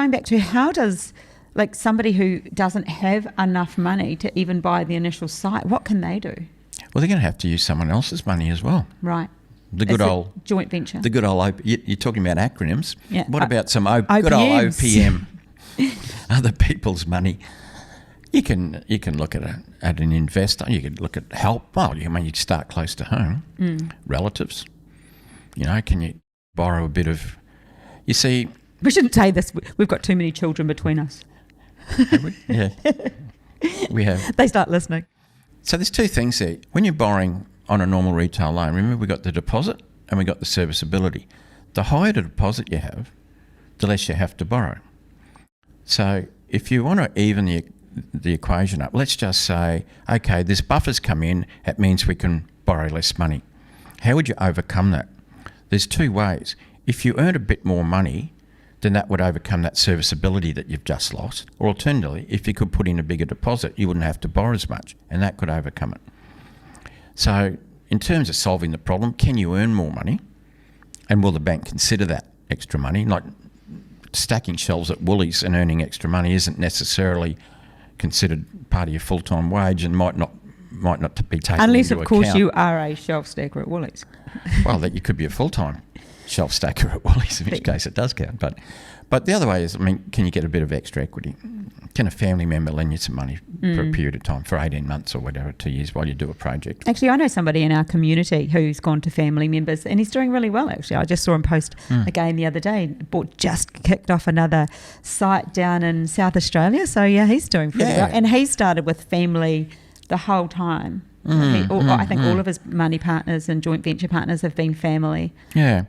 going back to how does, like, somebody who doesn't have enough money to even buy the initial site, what can they do? Well, they're going to have to use someone else's money as well. Right. The good old joint venture. The good old you're talking about acronyms. Yeah. What about some good old OPM? Other people's money. You can look at an investor. You could look at help. Well, you start close to home. Relatives. Can you borrow a bit of? You see, we shouldn't say this. We've got too many children between us. Have we? Yeah, we have. They start listening. So there's two things there. When you're borrowing on a normal retail loan, remember we got the deposit and we got the serviceability. The higher the deposit you have, the less you have to borrow. So if you want to even the equation up, let's just say, okay, this buffer's come in, it means we can borrow less money. How would you overcome that? There's two ways. If you earn a bit more money, then that would overcome that serviceability that you've just lost. Or alternatively, if you could put in a bigger deposit, you wouldn't have to borrow as much, and that could overcome it. So in terms of solving the problem, can you earn more money? And will the bank consider that extra money? Like stacking shelves at Woolies and earning extra money isn't necessarily considered part of your full-time wage and might not be taken unless, into of course, account. you are a shelf stacker at Woolies. Well, that you could be a full-time shelf stacker at Woolies, in which case it does count. But the other way is, can you get a bit of extra equity? Can a family member lend you some money for a period of time, for 18 months or whatever, 2 years, while you do a project? Actually, I know somebody in our community who's gone to family members and he's doing really well, actually. I just saw him post again the other day. Just kicked off another site down in South Australia. So, yeah, he's doing pretty well. And he started with family the whole time. I think all of his money partners and joint venture partners have been family. Yeah.